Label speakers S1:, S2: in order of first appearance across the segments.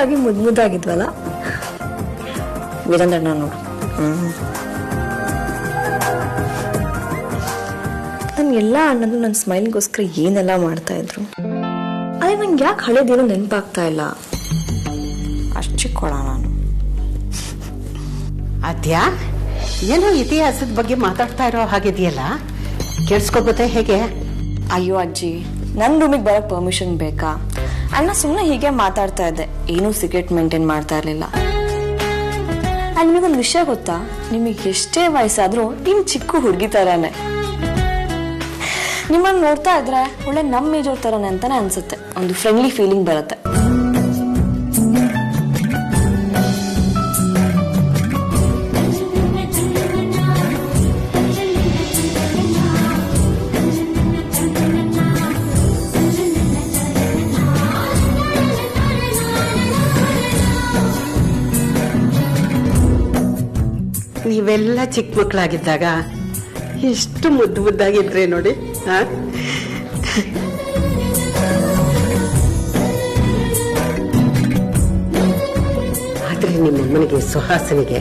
S1: ಆಗಿ ಮುದ್ದಾಗಿದ್ವಲ್ಲ. ವೀರೇಂದ್ರಣ್ಣ ನೋಡು, ನನ್ನ ಎಲ್ಲ ಅಣ್ಣಂದು ನನ್ನ ಸ್ಮೈಲ್ಗೋಸ್ಕರ ಏನೆಲ್ಲ ಮಾಡ್ತಾ ಇದ್ರು. ಅದೇ ನಂಗೆ ಯಾಕೆ ಹಳೇದೇನೋ ನೆನಪಾಗ್ತಾ ಇಲ್ಲ. ಅಷ್ಟು ಚಿಕ್ಕೋಳ ನಾನು.
S2: ಅದ್ಯಾ ಏನೋ ಇತಿಹಾಸದ ಬಗ್ಗೆ ಮಾತಾಡ್ತಾ ಇರೋ ಹಾಗಿದೆಯಲ್ಲ, ಕೇಳಿಸ್ಕೋಬೋದೇ ಹೇಗೆ?
S1: ಅಯ್ಯೋ ಅಜ್ಜಿ, ನನ್ನ ರೂಮಿಗೆ ಬರೋಕ್ಕೆ ಪರ್ಮಿಷನ್ ಬೇಕಾ? ಅಣ್ಣ ಸುಮ್ಮನೆ ಹೀಗೆ ಮಾತಾಡ್ತಾ ಇದ್ದೆ, ಏನೂ ಸೀಕ್ರೆಟ್ ಮೇಂಟೈನ್ ಮಾಡ್ತಾ ಇರಲಿಲ್ಲ. ನಿಮಗೊಂದು ವಿಷಯ ಗೊತ್ತಾ, ನಿಮಗೆ ಎಷ್ಟೇ ವಯಸ್ಸಾದ್ರೂ ನೀವು ಚಿಕ್ಕ ಹುಡುಗಿ ತರಾನೆ. ನಿಮ್ಮನ್ನು ನೋಡ್ತಾ ಇದ್ರೆ ಒಳ್ಳೆ ನಮ್ಮ ಏಜ್ ತರಾನೆ ಅಂತಾನೆ ಅನ್ಸುತ್ತೆ. ಒಂದು ಫ್ರೆಂಡ್ಲಿ ಫೀಲಿಂಗ್ ಬರುತ್ತೆ.
S2: ನೀವೆಲ್ಲ ಚಿಕ್ಕ ಮಕ್ಕಳಾಗಿದ್ದಾಗ ಎಷ್ಟು ಮುದ್ದು ಮುದ್ದಾಗಿದ್ರೆ ನೋಡಿ. ಆದ್ರೆ ನಿಮ್ಮಮ್ಮನಿಗೆ ಸುಹಾಸನಿಗೆ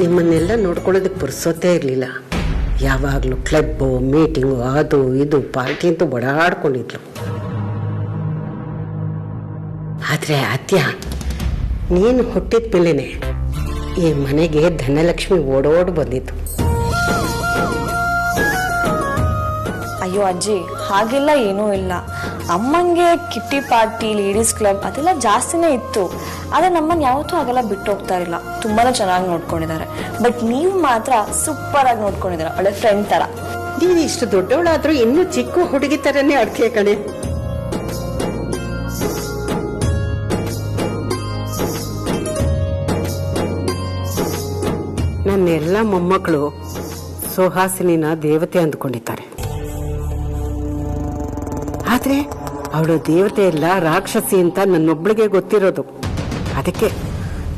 S2: ನಿಮ್ಮನ್ನೆಲ್ಲ ನೋಡ್ಕೊಳ್ಳೋದಕ್ಕೆ ಪುರ್ಸೋತೇ ಇರಲಿಲ್ಲ. ಯಾವಾಗಲೂ ಕ್ಲಬ್ಬು, ಮೀಟಿಂಗು, ಅದು ಇದು ಪಾರ್ಟಿ ಅಂತೂ ಓಡಾಡ್ಕೊಂಡಿದ್ಲು. ಆದ್ರೆ ಅತ್ಯ ನೀನು ಹುಟ್ಟಿದ ಮೇಲೇನೆ ಈ ಮನೆಗೆ ಧನಲಕ್ಷ್ಮಿ ಓಡೋಡ್ ಬಂದಿತ್ತು.
S1: ಅಯ್ಯೋ ಅಜ್ಜಿ, ಹಾಗೆಲ್ಲ ಏನೂ ಇಲ್ಲ. ಅಮ್ಮಂಗೆ ಕಿಟ್ಟಿ ಪಾರ್ಟಿ, ಲೇಡೀಸ್ ಕ್ಲಬ್ ಅದೆಲ್ಲ ಜಾಸ್ತಿನೇ ಇತ್ತು. ಆದ್ರೆ ನಮ್ಮನ್ನ ಯಾವತ್ತೂ ಹಾಗೆಲ್ಲ ಬಿಟ್ಟು ಹೋಗ್ತಾ ಇಲ್ಲ. ತುಂಬಾನೇ ಚೆನ್ನಾಗಿ ನೋಡ್ಕೊಂಡಿದ್ದಾರೆ. ಬಟ್ ನೀವು ಮಾತ್ರ ಸೂಪರ್ ಆಗಿ ನೋಡ್ಕೊಂಡಿದ್ದೀರ, ಒಳ್ಳೆ ಫ್ರೆಂಡ್ ತರ.
S2: ನೀನು ಇಷ್ಟು ದೊಡ್ಡವಳಾದ್ರೂ ಇನ್ನೂ ಚಿಕ್ಕ ಹುಡುಗಿ ತರನೇ ಅಡ್ಕೆ ಕಣೆ. ನನ್ನೆಲ್ಲ ಮೊಮ್ಮಕ್ಕಳು ಸುಹಾಸಿನಿನ ದೇವತೆ ಅಂದ್ಕೊಂಡಿದ್ದಾರೆ. ಆದ್ರೆ ಅವಳು ದೇವತೆ ಎಲ್ಲ ರಾಕ್ಷಸಿ ಅಂತ ನನ್ನೊಬ್ಳಿಗೆ ಗೊತ್ತಿರೋದು. ಅದಕ್ಕೆ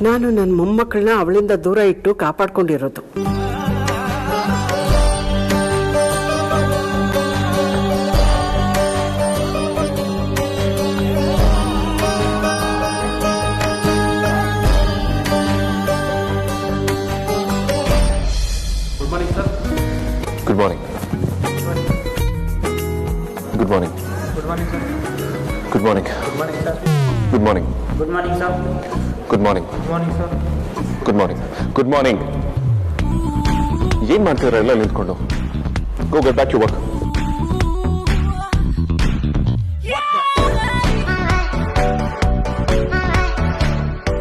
S2: ನಾನು ನನ್ನ ಮೊಮ್ಮಕ್ಕಳನ್ನ ಅವಳಿಂದ ದೂರ ಇಟ್ಟು ಕಾಪಾಡ್ಕೊಂಡಿರೋದು.
S3: Good morning. Good morning.
S4: Good morning, sir.
S3: Good morning.
S4: Good morning, sir.
S3: Good morning.
S4: Good morning, sir.
S3: Good morning.
S4: Good morning, sir.
S3: Good morning. Good morning. ಏನ್ ಮಾಡ್ತಿದ್ರ ಎಲ್ಲ ನಿಂತ್ಕೊಂಡು? Go get back to work.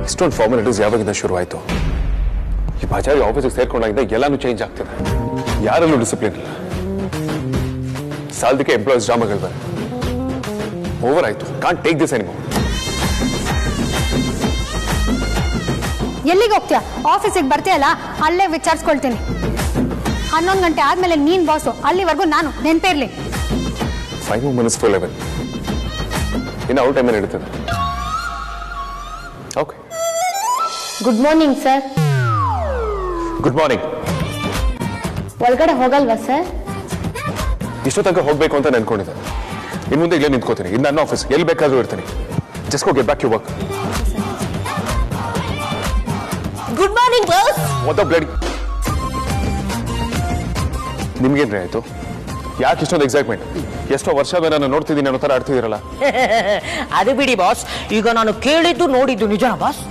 S3: ಇಷ್ಟೊಂದು formalities ಯಾವಾಗಿಂದ ಶುರು ಆಯ್ತು? ಈ ಬಾಜಾರಿ ಆಫೀಸಿಗೆ ಸೇರ್ಕೊಂಡಾಗಿದ್ದ ಎಲ್ಲಾನು ಚೇಂಜ್ ಆಗ್ತಿದೆ. ಯಾರಲ್ಲೂ ಡಿಸಿಪ್ಲಿನ್ ಇಲ್ಲ. ಸಾಲದಕ್ಕೆ ಎಂಪ್ಲಾಯೀಸ್ ಡ್ರಾಮಾಗಳು ಬರ ಓವರ್ ಆಯ್ತು. Can't take this anymore.
S5: ಎಲ್ಲಿಗೆ ಹೋಗ್ತೀಯಾ? ಆಫೀಸಿಗೆ ಬರ್ತೀಯಲ್ಲ, ಅಲ್ಲೇ ವಿಚಾರಿಸ್ಕೊಳ್ತೀನಿ. 11 ಗಂಟೆ ಆದ್ಮೇಲೆ ನೀನ್ ಬಾಸು, ಅಲ್ಲಿವರೆಗೂ ನಾನು. ನೆನಪೇ ಇರ್ಲಿ.
S3: 5 minutes to 11. ಇನ್ನು ಔಟ್ ಟೈಮ್ ನಡೀತದೆ. Okay.
S5: Good morning sir.
S3: Good morning.
S5: ಒಳಗಡೆ ಹೋಗಲ್ವಾ ಸರ್?
S3: ಇಷ್ಟು ತನಕ ಹೋಗ್ಬೇಕು ಅಂತ ನೆನ್ಕೊಂಡಿದ್ದೆ. ಇನ್ನು ಮುಂದೆ ಇಲ್ಲೇ ನಿಂತ್ಕೋತೀನಿ. ಇನ್ನು ನನ್ನ ಆಫೀಸ್ ಎಲ್ಲಿ ಬೇಕಾದ್ರೂ ಇರ್ತೀನಿ. Just go get back to work.
S1: Good morning boss.
S3: What the bloody. ನಿಮ್ಗೇನ್ರಿ ಆಯ್ತು? ಯಾಕೆ ಇಷ್ಟೊಂದು ಎಕ್ಸೈಟ್ಮೆಂಟ್? ಎಷ್ಟೋ ವರ್ಷ ನಾನು ನೋಡ್ತಿದ್ದೀನಿ ಅನ್ನೋ ತರ ಆಡ್ತಿದ್ದೀರಲ್ಲ.
S6: ಅದು ಬಿಡಿ ಬಾಸ್, ಈಗ ನಾನು ಕೇಳಿದ್ದು ನೋಡಿದ್ದು ನಿಜ ಬಾಸ್.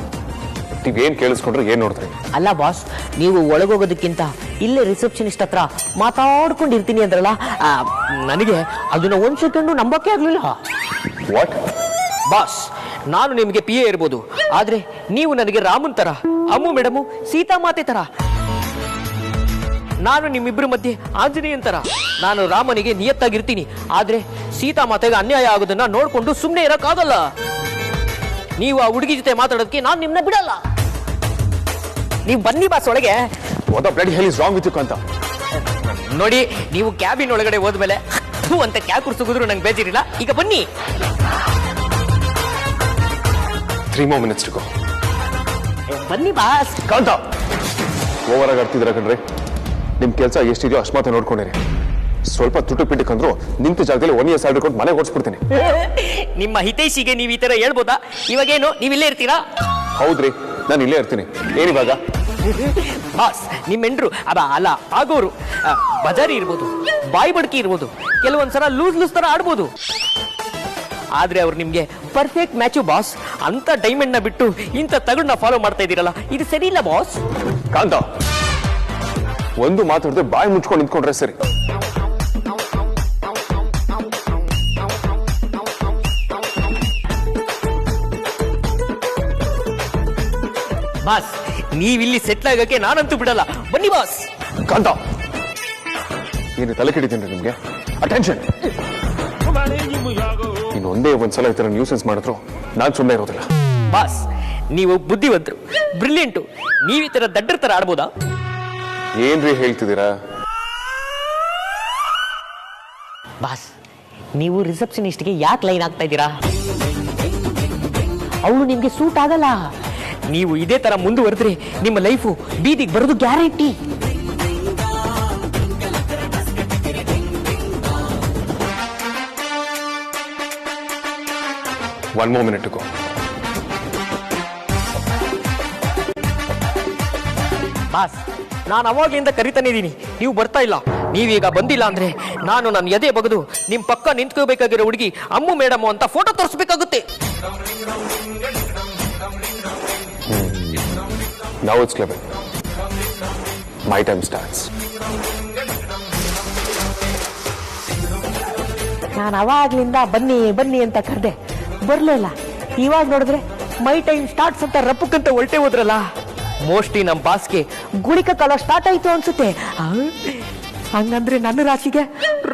S3: ನೀವೇನ್ ಕೇಳಿಸ್ಕೊಂಡ್ರೆ ಏನ್ ನೋಡ್ತೀರಿ?
S6: ಅಲ್ಲ ಬಾಸ್, ನೀವು ಒಳಗೋಗೋದಕ್ಕಿಂತ ಇಲ್ಲೇ ರಿಸೆಪ್ಷನಿಸ್ಟ್ ಹತ್ರ ಮಾತಾಡ್ಕೊಂಡಿರ್ತೀನಿ ಅಂದ್ರಲ್ಲ, ನನಗೆ ಅದನ್ನ ಒಂದ್ ಸೆಕೆಂಡು ನಂಬಕ್ಕೆ ಆಗ್ಲಿಲ್ಲ.
S3: ವಾಟ್?
S6: ಬಾಸ್, ನಾನು ನಿಮಗೆ PA ಇರ್ಬೋದು, ಆದ್ರೆ ನೀವು ನನಗೆ ರಾಮನ್ ತರ, ಅಮ್ಮು ಮೇಡಮು ಸೀತಾಮಾತೆ ತರ. ನಾನು ನಿಮ್ಮಿಬ್ರ ಮಧ್ಯೆ ಆಂಜನೇಯನ್ ತರ. ನಾನು ರಾಮನಿಗೆ ನಿಯತ್ತಾಗಿರ್ತೀನಿ, ಆದ್ರೆ ಸೀತಾಮಾತೆಗೆ ಅನ್ಯಾಯ ಆಗೋದನ್ನ ನೋಡ್ಕೊಂಡು ಸುಮ್ಮನೆ ಇರಕ್ಕಾಗಲ್ಲ. ನೀವು ಆ ಹುಡುಗಿ ಜೊತೆ ಮಾತಾಡೋದಕ್ಕೆ ನಾನು ನಿಮ್ಮನ್ನ ಬಿಡಲ್ಲ. ನೀವು ಬನ್ನಿ ಬಾಸ್ ಒಳಗೆ.
S3: What the bloody hell is wrong with you Kantha?
S6: ನೋಡಿ, ನೀವು ಕ್ಯಾಬಿನ್ ಒಳಗಡೆ ಹೋದ್ಮೇಲೆ ಅಂತ ಕ್ಯಾಬ್ ಕುರ್ಸುಗಿದ್ರು ನಂಗೆ ಬೇಜಾರಿಲ್ಲ. ಈಗ ಬನ್ನಿ.
S3: 3 more minutes to go.
S6: ಬನ್ನಿ ಬಾಸ್.
S3: ಕಾಂತ, ಓವರ್ ಆಗಿ ಆಡ್ತಿದ್ದೀರಾ ಕಣ್ರಿ. ನಿಮ್ ಕೆಲಸ ಎಷ್ಟಿದೆಯೋ ಅಷ್ಟು ಮಾತ್ರ ನೋಡ್ಕೊಂಡಿರಿ. ಸ್ವಲ್ಪ ತುಟು ಪಿಟಿಕಂದ್ರು ನಿಂತ ಜಾಗದಲ್ಲಿ 1 year ಸ್ಯಾಲರಿ ಕೊಟ್ಟು ಮನೆ ಓಡಿಸ್ಬಿಡ್ತೀನಿ.
S6: ನಿಮ್ಮ ಹಿತೈಷಿಗೆ ನೀವು ಈ ತರ ಹೇಳ್ಬೋದಾ? ಇವಾಗೇನು ನೀವಿಲ್ಲೇ ಇರ್ತೀರಾ?
S3: ಹೌದ್ರಿ, ನಾನು ಇಲ್ಲೇ ಇರ್ತೀನಿ. ಏನಿವಾಗ?
S6: ಬಾಸ್, ನಿಮ್ಮೆಂಡ್ರು ಅಲ್ಲ ಆಗೋರು ಬಜಾರಿ ಇರ್ಬೋದು, ಬಾಯಿ ಬಡ್ಕಿ ಇರ್ಬೋದು, ಕೆಲವೊಂದ್ಸಲ ಲೂಸ್ ತರ ಆಡ್ಬೋದು. ಆದ್ರೆ ಅವ್ರು ನಿಮ್ಗೆ ಪರ್ಫೆಕ್ಟ್ ಮ್ಯಾಚು ಬಾಸ್. ಅಂತ ಡೈಮಂಡ್ ನ ಬಿಟ್ಟು ಇಂಥ ತಗಡನ್ನ ಫಾಲೋ ಮಾಡ್ತಾ ಇದೀರಲ್ಲ, ಇದು ಸರಿ ಇಲ್ಲ ಬಾಸ್.
S3: ಕಾಂತ, ಒಂದು ಮಾತಾಡದೆ ಬಾಯಿ ಮುಚ್ಕೊಂಡು ನಿಂತ್ಕೊಂಡ್ರೆ ಸರಿ.
S6: ಬಾಸ್, ನೀವಿಲ್ಲಿ ಸೆಟ್ಲ್ ಆಗಕ್ಕೆ ನಾನಂತೂ ಬಿಡಲ್ಲ. ಬನ್ನಿ ಬಾಸ್.
S3: ಕಾಂತ, ಏನು ತಲೆ ಕೆಡಿತೀನಿ ನಿಮ್ಗೆ? ಅಟೆನ್ಷನ್. ಇನ್ನು ಒಂದ್ಸಲ ಈ ತರ ನ್ಯೂಸೆನ್ಸ್ ಮಾಡಿದ್ರು ನಾನು ಸುಮ್ಮನೆ ಇರೋದಿಲ್ಲ.
S6: ಬಾಸ್, ನೀವು ಬುದ್ಧಿವಂತರು, ಬ್ರಿಲಿಯಂಟು. ನೀವು ಈ ತರ ದಡ್ಡರ ತರ ಆಡ್ಬೋದಾ?
S3: ಏನ್ರಿ ಹೇಳ್ತಿದ್ದೀರಾ?
S6: ಬಾಸ್, ನೀವು ರಿಸೆಪ್ಷನಿಸ್ಟ್ಗೆ ಯಾಕೆ ಲೈನ್ ಆಗ್ತಾ ಇದ್ದೀರಾ? ಅವಳು ನಿಮ್ಗೆ ಸೂಟ್ ಆಗಲ್ಲ. ನೀವು ಇದೇ ತರ ಮುಂದುವರೆದ್ರೆ ನಿಮ್ಮ ಲೈಫು ಬೀದಿಗೆ ಬರೋದು guarantee.
S3: One more minute to go.
S6: Boss, ನಾನು ಅವಾಗ್ಲಿಂದ ಕರಿತಾನೆ ಇದ್ದೀನಿ, ನೀವು ಬರ್ತಾ ಇಲ್ಲ. ನೀವೀಗ ಬಂದಿಲ್ಲ ಅಂದ್ರೆ ನಾನು ನನ್ನ ಎದೆ ಬಗೆದು ನಿಮ್ ಪಕ್ಕ ನಿಂತ್ಕೋಬೇಕಾಗಿರೋ ಹುಡುಗಿ ಅಮ್ಮು ಮೇಡಮ್ ಅಂತ photo ತೋರಿಸ್ಬೇಕಾಗುತ್ತೆ.
S3: Now it's clever. My time starts.
S6: ನಾನು ಅವಾಗ್ಲಿಂದ ಬನ್ನಿ ಬನ್ನಿ ಅಂತ ಕರೆದೆ, ಬರ್ಲಿಲ್ಲ. ಇವಾಗ ನೋಡಿದ್ರೆ ಮೈ ಟೈಮ್ ಸ್ಟಾರ್ಟ್ಸ್ ಅಂತ ರಪ್ಪಕ್ಕಂತ ಹೊರಟೆ ಹೋದ್ರಲ್ಲ. ಮೋಸ್ಟ್ಲಿ ನಮ್ಮ ಬಾಸ್ಗೆ ಗುಳಿಕ ಕಾಲ ಸ್ಟಾರ್ಟ್ ಆಯ್ತು ಅನ್ಸುತ್ತೆ. ಹಂಗಂದ್ರೆ ನನ್ನ ರಾಶಿಗೆ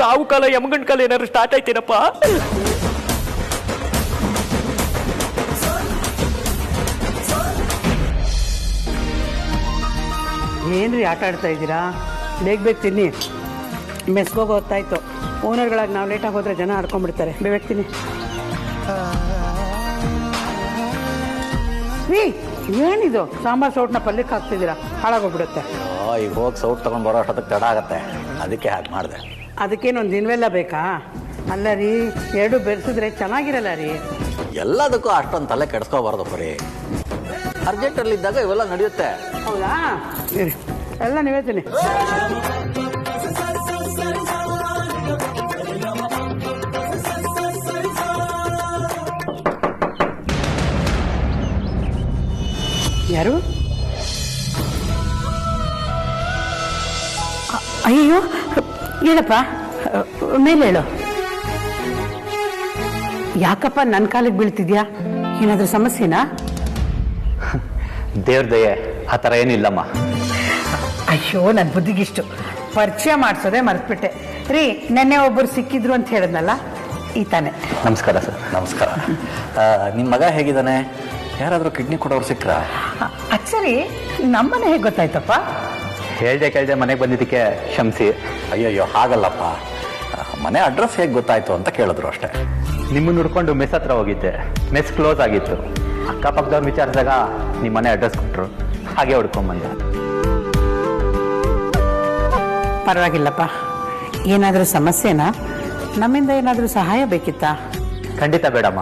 S6: ರಾವು ಕಾಲ ಯಮಗಂಡ್ ಕಾಲ ಏನಾದ್ರು ಸ್ಟಾರ್ಟ್ ಆಯ್ತೇನಪ್ಪ?
S2: ಏನ್ರಿ ಆಟ ಆಡ್ತಾ ಇದ್ದೀರಾ? ಬೇಗ ತಿನ್ನಿ, ಮೆಸ್ಗೋಗಿ ಹೊತ್ತಾಯ್ತು. ಓನರ್ಗಳಾಗಿ ನಾವು ಲೇಟಾಗಿ ಹೋದ್ರೆ ಜನ ಆಡ್ಕೊಂಡ್ಬಿಡ್ತಾರೆ. ಬೇಗ ತಿನ್ನಿ. ರೀ, ಏನಿದು ಸಾಂಬಾರ್ ಸೌಟ್ನ ಪಲ್ಯಕ್ಕೆ ಹಾಕ್ತಿದ್ದೀರಾ? ಹಾಳಾಗೋಗ್ಬಿಡುತ್ತೆ.
S7: ಈಗ ಹೋಗಿ ಸೌಟ್ ತಗೊಂಡು ಬರೋ ಅಷ್ಟೊತ್ತಿಗೆ ತಡ ಆಗತ್ತೆ, ಅದಕ್ಕೆ ಹಾಗೆ ಮಾಡಿದೆ.
S2: ಅದಕ್ಕೇನೊಂದು ದಿನವೆಲ್ಲ ಬೇಕಾ? ಅಲ್ಲ ರೀ, ಎರಡು ಬೆರೆಸಿದ್ರೆ ಚೆನ್ನಾಗಿರಲ್ಲ ರೀ.
S7: ಎಲ್ಲದಕ್ಕೂ ಅಷ್ಟೊಂದು ತಲೆ ಕೆಡಿಸ್ಕೋಬಾರ್ದು ಬರೀ. ಅರ್ಜೆಂಟಲ್ಲಿದ್ದಾಗ ಇವೆಲ್ಲ ನಡೆಯುತ್ತೆ.
S2: ಹೌದಾ? ಇರಿ, ಎಲ್ಲ ನೀವೇ ತಿನ್ನಿ. ಯಾರು? ಅಯ್ಯೋ, ಹೇಳಪ್ಪ, ಮೇಲೆ ಹೇಳು. ಯಾಕಪ್ಪ ನನ್ನ ಕಾಲಿಗೆ ಬೀಳ್ತಿದ್ಯಾ? ಏನಾದ್ರೂ ಸಮಸ್ಯೆನಾ?
S8: ದೇವ್ರ ದಯೆ ಆ ಥರ ಏನಿಲ್ಲಮ್ಮ.
S2: ಅಯ್ಯೋ, ನನ್ನ ಬುದ್ಧಿಗಿಷ್ಟು ಪರಿಚಯ ಮಾಡಿಸೋದೆ ಮರೆತ್ಬಿಟ್ಟೆ ರೀ. ನೆನ್ನೆ ಒಬ್ಬರು ಸಿಕ್ಕಿದ್ರು ಅಂತ ಹೇಳಿದ್ನಲ್ಲ, ಈತಾನೆ.
S8: ನಮಸ್ಕಾರ ಸರ್.
S7: ನಮಸ್ಕಾರ. ನಿಮ್ಮ ಮಗ ಹೇಗಿದ್ದಾನೆ? ಯಾರಾದರೂ ಕಿಡ್ನಿ ಕೊಡೋರು ಸಿಕ್ಕ್ರಾ?
S2: ಅಚ್ಚರಿ, ನಮ್ಮನೆ ಹೇಗೆ ಗೊತ್ತಾಯ್ತಪ್ಪ?
S8: ಹೇಳ್ದೆ ಕೇಳ್ದೆ ಮನೆಗೆ ಬಂದಿದ್ದಕ್ಕೆ ಕ್ಷಮಿಸಿ.
S7: ಅಯ್ಯಯ್ಯೋ, ಹಾಗಲ್ಲಪ್ಪ. ಮನೆ ಅಡ್ರೆಸ್ ಹೇಗೆ ಗೊತ್ತಾಯ್ತು ಅಂತ ಕೇಳಿದ್ರು ಅಷ್ಟೇ.
S8: ನಿಮ್ಮನ್ನು ಹುಡ್ಕೊಂಡು ಮೆಸ್ ಹತ್ರ ಹೋಗಿದ್ದೆ. ಮೆಸ್ ಕ್ಲೋಸ್ ಆಗಿತ್ತು. ಅಕ್ಕಪಕ್ಕದವ್ರು ವಿಚಾರಿಸಿದಾಗ ನಿಮ್ಮ ಮನೆ ಅಡ್ರೆಸ್ ಕೊಟ್ಟರು, ಹಾಗೆ ಹುಡ್ಕೊಂಬಂದೆ.
S2: ಪರವಾಗಿಲ್ಲಪ್ಪ. ಏನಾದರೂ ಸಮಸ್ಯೆನಾ? ನಮ್ಮಿಂದ ಏನಾದರೂ ಸಹಾಯ ಬೇಕಿತ್ತಾ?
S8: ಖಂಡಿತ ಬೇಡಮ್ಮ.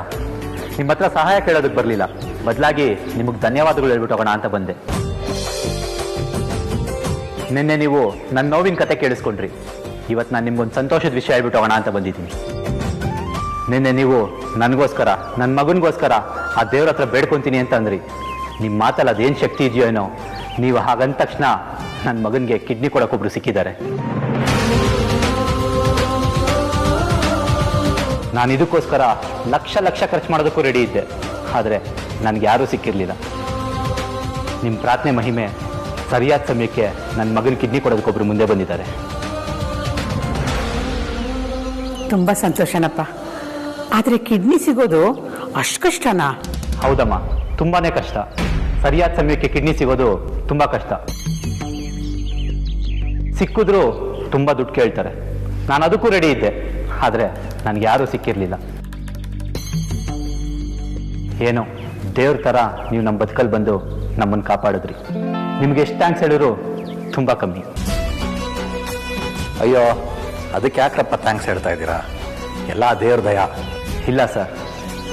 S8: ನಿಮ್ಮ ಹತ್ರ ಸಹಾಯ ಕೇಳೋದಕ್ಕೆ ಬರಲಿಲ್ಲ, ಬದಲಾಗಿ ನಿಮಗೆ ಧನ್ಯವಾದಗಳು ಹೇಳ್ಬಿಟ್ಟು ಹೋಗೋಣ ಅಂತ ಬಂದೆ. ನಿನ್ನೆ ನೀವು ನನ್ನ ನೋವಿನ ಕತೆ ಕೇಳಿಸ್ಕೊಂಡ್ರಿ. ಇವತ್ತು ನಾನು ನಿಮ್ಗೊಂದು ಸಂತೋಷದ ವಿಷಯ ಹೇಳ್ಬಿಟ್ಟು ಹೋಗೋಣ ಅಂತ ಬಂದಿದ್ದೀನಿ. ನಿನ್ನೆ ನೀವು ನನಗೋಸ್ಕರ, ನನ್ನ ಮಗನಿಗೋಸ್ಕರ ಆ ದೇವ್ರ ಹತ್ರ ಬೇಡ್ಕೊತೀನಿ ಅಂತ ಅಂದ್ರಿ. ನಿಮ್ಮ ಮಾತಲ್ಲಿ ಅದೇನು ಶಕ್ತಿ ಇದೆಯೋ ಏನೋ, ನೀವು ಹಾಗಂದ ತಕ್ಷಣ ನನ್ನ ಮಗನಿಗೆ ಕಿಡ್ನಿ ಕೊಡೋಕೊಬ್ರು ಸಿಕ್ಕಿದ್ದಾರೆ. ನಾನು ಇದಕ್ಕೋಸ್ಕರ ಲಕ್ಷ ಲಕ್ಷ ಖರ್ಚು ಮಾಡೋದಕ್ಕೂ ರೆಡಿ ಇದ್ದೆ, ಆದರೆ ನನಗೆ ಯಾರೂ ಸಿಕ್ಕಿರಲಿಲ್ಲ. ನಿಮ್ಮ ಪ್ರಾರ್ಥನೆ ಮಹಿಮೆ ಸರಿಯಾದ ಸಮಯಕ್ಕೆ ನನ್ನ ಮಗನ ಕಿಡ್ನಿ ಕೊಡೋದಕ್ಕೊಬ್ರು ಮುಂದೆ ಬಂದಿದ್ದಾರೆ.
S2: ತುಂಬ ಸಂತೋಷನಪ್ಪ. ಆದರೆ ಕಿಡ್ನಿ ಸಿಗೋದು ಅಷ್ಟು ಕಷ್ಟನಾ?
S8: ಹೌದಮ್ಮ, ತುಂಬಾ ಕಷ್ಟ. ಸರಿಯಾದ ಸಮಯಕ್ಕೆ ಕಿಡ್ನಿ ಸಿಗೋದು ತುಂಬ ಕಷ್ಟ. ಸಿಕ್ಕಿದ್ರೂ ತುಂಬ ದುಡ್ಡು ಕೇಳ್ತಾರೆ. ನಾನು ಅದಕ್ಕೂ ರೆಡಿ ಇದ್ದೆ, ಆದರೆ ನನಗೆ ಯಾರೂ ಸಿಕ್ಕಿರಲಿಲ್ಲ. ಏನೋ ದೇವ್ರ ಥರ ನೀವು ನಮ್ಮ ಬದುಕಲ್ಲಿ ಬಂದು ನಮ್ಮನ್ನು ಕಾಪಾಡಿದ್ರಿ. ನಿಮ್ಗೆ ಎಷ್ಟು ಥ್ಯಾಂಕ್ಸ್ ಹೇಳಿದ್ರು ತುಂಬ ಕಮ್ಮಿ.
S3: ಅಯ್ಯೋ,
S7: ಅದಕ್ಕೆ ಯಾಕಪ್ಪ ಥ್ಯಾಂಕ್ಸ್ ಹೇಳ್ತಾ ಇದ್ದೀರಾ? ಎಲ್ಲ ದೇವ್ರ ದಯ.
S8: ಇಲ್ಲ ಸರ್,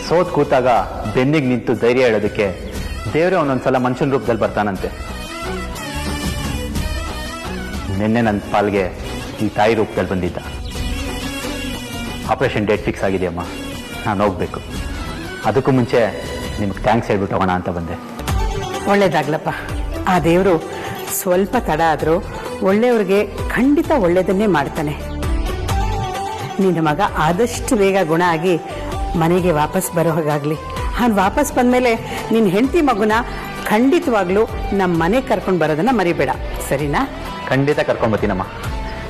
S8: ಸೋತ್ ಕೂತಾಗ ಬೆನ್ನಿಗೆ ನಿಂತು ಧೈರ್ಯ ಹೇಳೋದಕ್ಕೆ ದೇವರೇ ಒಂದೊಂದ್ಸಲ ಮನುಷ್ಯನ ರೂಪದಲ್ಲಿ ಬರ್ತಾನಂತೆ. ನಿನ್ನೆ ನನ್ನ ಪಾಲ್ಗೆ ಈ ತಾಯಿ ರೂಪದಲ್ಲಿ ಬಂದಿದ್ದ. ಆಪರೇಷನ್ ಡೇಟ್ ಫಿಕ್ಸ್ ಆಗಿದೆಯಮ್ಮ, ನಾನು ಹೋಗ್ಬೇಕು. ಅದಕ್ಕೂ ಮುಂಚೆ ನಿಮ್ಗೆ ಥ್ಯಾಂಕ್ಸ್ ಹೇಳ್ಬಿಟ್ಟು ಹೋಗೋಣ ಅಂತ ಬಂದೆ.
S2: ಒಳ್ಳೇದಾಗ್ಲಪ್ಪ. ಆ ದೇವರು ಸ್ವಲ್ಪ ತಡ ಆದರೂ ಒಳ್ಳೆಯವ್ರಿಗೆ ಖಂಡಿತ ಒಳ್ಳೇದನ್ನೇ ಮಾಡ್ತಾನೆ. ನಿನ್ನ ಮಗ ಆದಷ್ಟು ಬೇಗ ಗುಣ ಆಗಿ ಮನೆಗೆ ವಾಪಸ್ ಬರೋ ಹಾಗಾಗ್ಲಿ. ಅವ್ನು ವಾಪಸ್ ಬಂದಮೇಲೆ ನಿನ್ನ ಹೆಂಡತಿ ಮಗುನ ಖಂಡಿತವಾಗ್ಲೂ ನಮ್ಮ ಮನೆಗೆ ಕರ್ಕೊಂಡು ಬರೋದನ್ನ ಮರಿಬೇಡ, ಸರಿನಾ?
S8: ಖಂಡಿತ ಕರ್ಕೊಂಡ್ಬರ್ತೀನಮ್ಮ.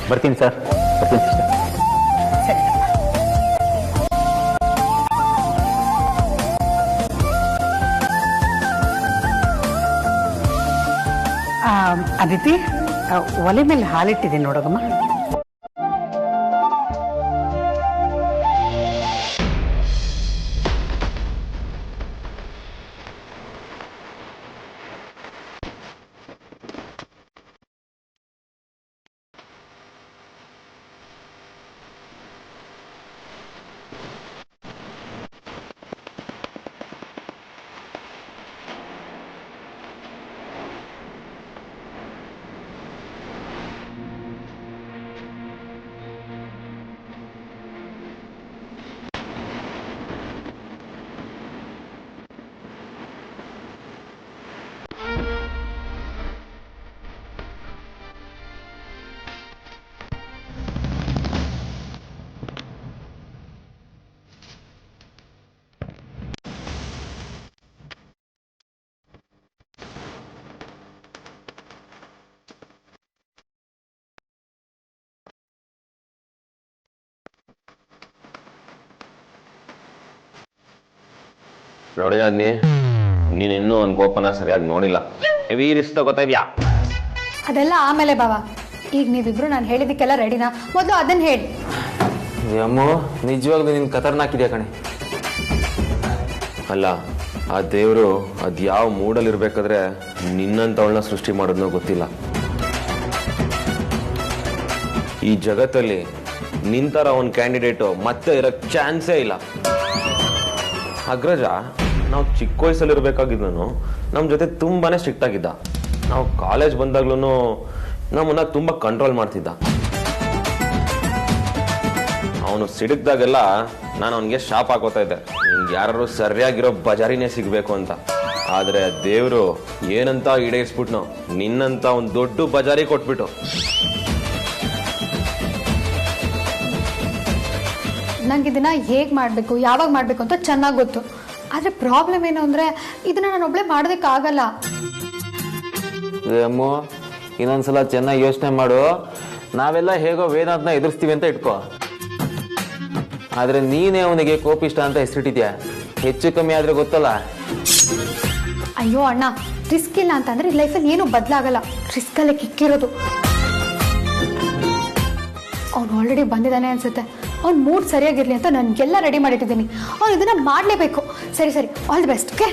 S8: ಬರ್ತೀನಿ ಸರ್, ಬರ್ತೀನಿ ಸಿಸ್ಟರ್.
S2: ಸರಿ. ಅದಿತಿ, ಒಲೆ ಮೇಲೆ ಹಾಲಿಟ್ಟಿದ್ದೀನಿ ನೋಡೋಗಮ್ಮ.
S9: ನೋಡಿ ಅದ್ನಿ, ನೀನಿನ್ನೂ ಒಂದು ಕೋಪನ ಸರಿಯಾಗಿ ನೋಡಿಲ್ಲ. ಹೆವಿ ರಿಸ್ಕ್ ತಗೋತಾ ಇದ್ಯಾ?
S5: ಅದೆಲ್ಲ ಆಮೇಲೆ ಬಾವಾ. ಈಗ ನೀವಿಬ್ರು ನಾನು ಹೇಳಿದಕ್ಕೆಲ್ಲ ರೆಡಿನಾ? ಮೊದಲು ಅದನ್ನ ಹೇಳಿ.
S9: ಅಮ್ಮೋ, ನಿಜವಾಗ್ಲೂ ನಿನ್ ಖತರ್ನಾಕಿದ್ಯಾ ಕಣೆ. ಅಲ್ಲ, ಆ ದೇವರು ಅದು ಯಾವ ಮೂಡಲ್ಲಿ ಇರ್ಬೇಕಾದ್ರೆ ನಿನ್ನಂತವಳನ್ನ ಸೃಷ್ಟಿ ಮಾಡೋದನ್ನೋ ಗೊತ್ತಿಲ್ಲ. ಈ ಜಗತ್ತಲ್ಲಿ ನಿಂತರ ಒಂದು ಕ್ಯಾಂಡಿಡೇಟು ಮತ್ತೆ ಇರೋಕ್ಕೆ ಚಾನ್ಸೇ ಇಲ್ಲ. ಅಗ್ರಜ ನಾವು ಚಿಕ್ಕ ವಯಸ್ಸಲ್ಲಿರ್ಬೇಕಾಗಿದ್ನು ನಮ್ಮ ಜೊತೆ ತುಂಬಾನೇ ಸ್ಟ್ರಿಕ್ಟ್ ಆಗಿದ್ದ. ನಾವು ಕಾಲೇಜ್ ಬಂದಾಗ್ಲೂ ನಮ್ಮನ್ನ ತುಂಬಾ ಕಂಟ್ರೋಲ್ ಮಾಡ್ತಿದ್ದ. ಅವನು ಸಿಡುಕ್ದಾಗೆಲ್ಲ ನಾನು ಅವನಿಗೆ ಶಾಪ್ ಹಾಕೋತಾ ಇದ್ದೆ, ನಿಮ್ಗೆ ಯಾರು ಸರಿಯಾಗಿರೋ ಬಜಾರಿನೇ ಸಿಗ್ಬೇಕು ಅಂತ. ಆದ್ರೆ ದೇವರು ಏನಂತ ಈಡೇರಿಸ್ಬಿಟ್ನೋ, ನಿನ್ನಂತ ಒಂದು ದೊಡ್ಡ ಬಜಾರಿ ಕೊಟ್ಬಿಟ್ಟು.
S5: ನಂಗೆ ಇದನ್ನ ಹೇಗೆ ಮಾಡಬೇಕು, ಯಾವಾಗ ಮಾಡಬೇಕು ಅಂತ ಚೆನ್ನಾಗಿ ಗೊತ್ತು. ಆದರೆ ಪ್ರಾಬ್ಲಮ್ ಏನು ಅಂದರೆ ಇದನ್ನ ನಾನು ಒಬ್ಬಳೇ ಮಾಡೋದಕ್ಕಾಗಲ್ಲ.
S9: ಅಮ್ಮೋ, ಇನ್ನೊಂದ್ಸಲ ಚೆನ್ನಾಗಿ ಯೋಚನೆ ಮಾಡು. ನಾವೆಲ್ಲ ಹೇಗೋ ವೇದಾಂತನ ಎದುರಿಸ್ತೀವಿ ಅಂತ ಇಟ್ಕೋ. ಆದ್ರೆ ನೀನೇ ಅವನಿಗೆ ಕೋಪಿಷ್ಟ ಅಂತ ಹೆಸರಿಟ್ಟಿದ್ಯಾ. ಹೆಚ್ಚು ಕಮ್ಮಿ ಆದ್ರೆ ಗೊತ್ತಲ್ಲ.
S5: ಅಯ್ಯೋ ಅಣ್ಣ, ರಿಸ್ಕ್ ಇಲ್ಲ ಅಂತಂದ್ರೆ ಲೈಫಲ್ಲಿ ಏನೂ ಬದಲಾಗಲ್ಲ. ರಿಸ್ಕಲ್ಲೇ ಕಿಕ್ಕಿರೋದು. ಅವ್ನು ಆಲ್ರೆಡಿ ಬಂದಿದ್ದಾನೆ ಅನ್ಸುತ್ತೆ. ಅವ್ನು ಮೂಡ್ ಸರಿಯಾಗಿರ್ಲಿ ಅಂತ ನನಗೆಲ್ಲ ರೆಡಿ ಮಾಡಿಟ್ಟಿದ್ದೀನಿ. ಅವ್ನು ಇದನ್ನ ಮಾಡಲೇಬೇಕು. ಸರಿ ಸರಿ, ಆಲ್ ದಿ ಬೆಸ್ಟ್. ಓಕೆ.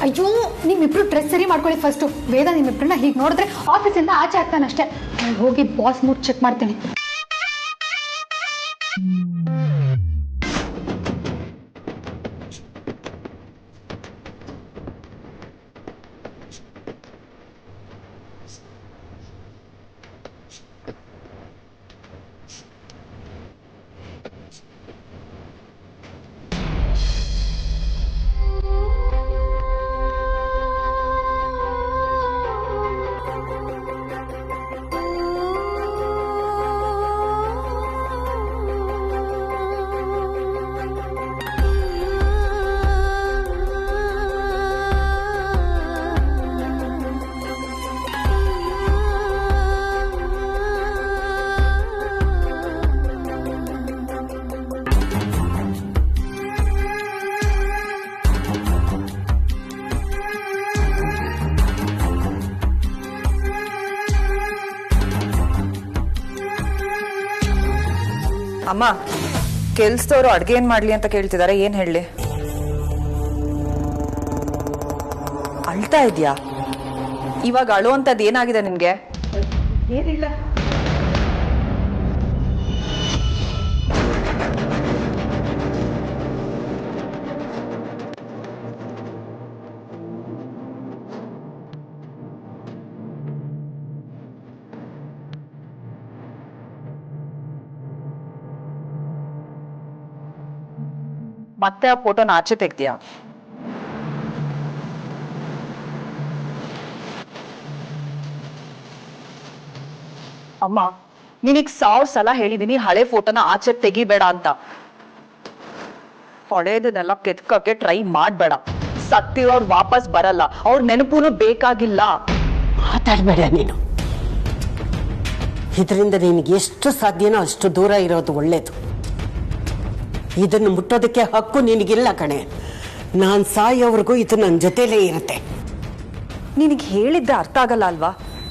S5: ಅಯ್ಯೋ, ನಿಮ್ಮಿಬ್ರು ಡ್ರೆಸ್ ಸರಿ ಮಾಡ್ಕೊಳ್ಳಿ ಫಸ್ಟು. ವೇದ ನಿಮ್ಮಿಬ್ರನ್ನ ಹೀಗೆ ನೋಡಿದ್ರೆ ಆಫೀಸಿಂದ ಆಚೆ ಆಗ್ತಾನಷ್ಟೇ. ನಾನು ಹೋಗಿ ಬಾಸ್ ಮೂಡ್ ಚೆಕ್ ಮಾಡ್ತೀನಿ.
S10: ಅಮ್ಮ, ಕೆಲ್ಸದವರು ಅಡ್ಗೆ ಏನ್ ಮಾಡ್ಲಿ ಅಂತ ಕೇಳ್ತಿದ್ದಾರೆ. ಏನ್ ಹೇಳಿ? ಅಳ್ತಾ ಇದ್ಯಾ? ಇವಾಗ ಅಳುವಂತದ್ದು ಏನಾಗಿದೆ ನಿನ್ಗೆ?
S2: ಏನಿಲ್ಲ.
S10: ಮತ್ತೆ ಆ ಫೋಟೋನ ಆಚೆ ತೆಗ್ದ್ಯಾ? ಅಮ್ಮ, ನಿನಗ್ 1000 ಸಲ ಹೇಳಿದೀನಿ ಹಳೆ ಫೋಟೋನ ಆಚೆ ತೆಗಿಬೇಡ ಅಂತ. ಹಳೇದನ್ನೆಲ್ಲ ಕೆತ್ಕಕ್ಕೆ ಟ್ರೈ ಮಾಡ್ಬೇಡ. ಸತ್ತಿರೋರು ವಾಪಸ್ ಬರಲ್ಲ, ಅವ್ರ ನೆನಪುನು ಬೇಕಾಗಿಲ್ಲ.
S11: ಮಾತಾಡಬೇಡ ನೀನು. ಇದರಿಂದ ನಿನಗೆ ಎಷ್ಟು ಸಾಧ್ಯನೋ ಅಷ್ಟು ದೂರ ಇರೋದು ಒಳ್ಳೇದು. ಇದನ್ನು ಮುಟ್ಟೋದಕ್ಕೆ ಹಕ್ಕು ನಿನಗಿಲ್ಲ ಕಣೆ. ನಾನು ಸಾಯೋವರೆಗೂ ಇದು ನನ್ನ ಜೊತೆಲೇ ಇರುತ್ತೆ.
S10: ನಿನಗೆ ಹೇಳಿದ್ದೆ ಅರ್ಥ ಆಗಲ್ಲ ಅಲ್ವಾ?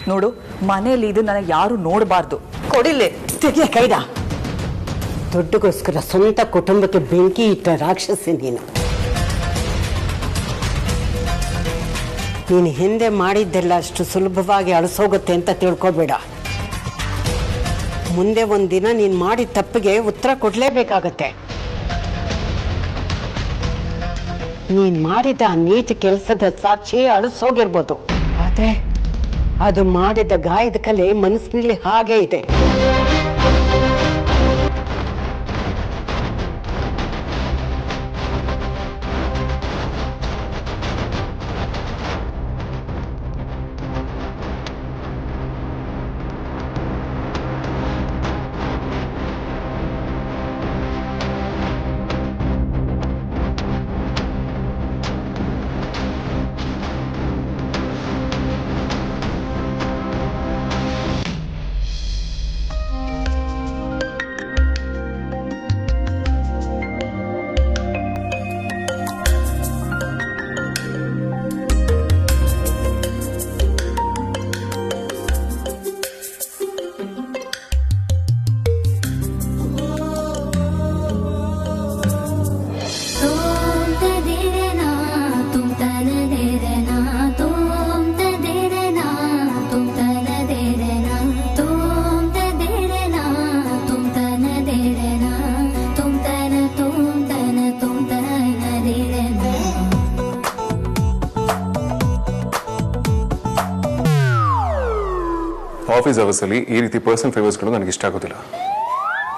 S10: ನೋಡು, ಮನೇಲಿ ಇದು ನನಗೆ ಯಾರು ನೋಡಬಾರ್ದು. ಕೊಡಿಲೆ
S11: ತೆಗಿಯ ಕೈಡ. ದುಡ್ಡುಗೋಸ್ಕರ ಸ್ವಂತ ಕುಟುಂಬಕ್ಕೆ ಬೆಂಕಿ ಇಟ್ಟ ರಾಕ್ಷಸಿ ನೀನು. ನೀನು ಹಿಂದೆ ಮಾಡಿದ್ದೆಲ್ಲ ಅಷ್ಟು ಸುಲಭವಾಗಿ ಅಳಿಸೋಗುತ್ತೆ ಅಂತ ತಿಳ್ಕೊಬೇಡ. ಮುಂದೆ ಒಂದಿನ ನೀನು ಮಾಡಿದ ತಪ್ಪಿಗೆ ಉತ್ತರ ಕೊಡಲೇಬೇಕಾಗತ್ತೆ. ನೀನು ಮಾಡಿದ ಆ ನೀಚ ಕೆಲಸದ ಸಾಕ್ಷಿ ಅಳಿಸೋಗಿರ್ಬೋದು, ಆದರೆ ಅದು ಮಾಡಿದ ಗಾಯದ ಕಲೆ ಮನಸ್ಸಿನಲ್ಲಿ ಹಾಗೆ ಇದೆ.
S3: ಆಫೀಸ್ ಅವರ್ಸಲ್ಲಿ ಈ ರೀತಿ ಪರ್ಸನಲ್ ಫೇವರ್ಸ್ಗಳು ನನಗೆ ಇಷ್ಟ ಆಗೋದಿಲ್ಲ.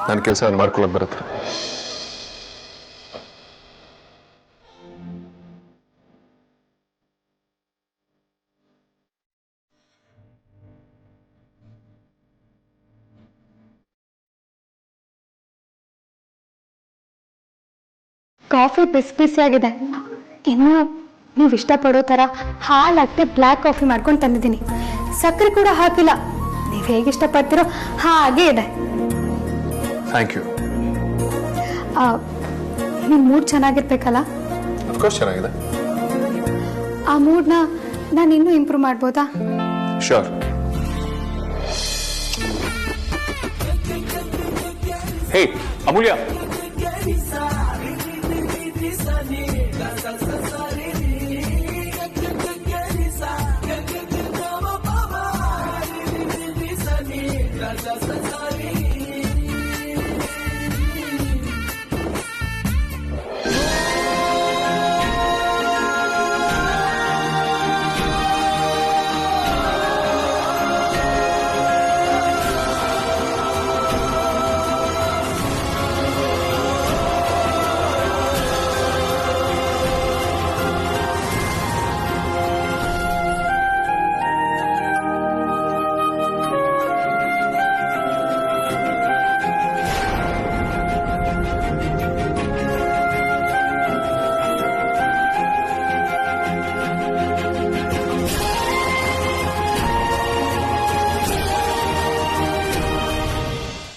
S3: ನನ್ನ ಕೆಲಸ ನಾನು ಮಾಡ್ಕೊಳ್ಳೋಕೆ ಬರುತ್ತೆ.
S5: ಕಾಫಿ ಬಿಸಿ ಬಿಸಿಯಾಗಿದೆ. ಇನ್ನು ನೀವು ಇಷ್ಟಪಡೋ ಥರ ಹಾಲಾಗ್ತೆ ಬ್ಲ್ಯಾಕ್ ಕಾಫಿ ಮಾಡ್ಕೊಂಡು ತಂದಿದ್ದೀನಿ. ಸಕ್ಕರೆ ಕೂಡ ಹಾಕಿಲ್ಲ. ನೀವು ಹೇಗೆ ಇಷ್ಟಪಡ್ತೀರೋ ಹಾಗೆ ಇದೆ.
S3: Thank you.
S5: ನಿಮ್ಮ ಮೂಡ್ ಚೆನ್ನಾಗಿರ್ಬೇಕಲ್ಲ?
S3: ಅಫ್ಕೋರ್ಸ್ ಚೆನ್ನಾಗಿದೆ.
S5: ಆ ಮೂಡ್ನ ನಾನು ಇನ್ನೂ ಇಂಪ್ರೂವ್ ಮಾಡ್ಬೋದಾ?
S3: ಶೋರ್. ಹೇ ಅಮೂಲ್ಯ,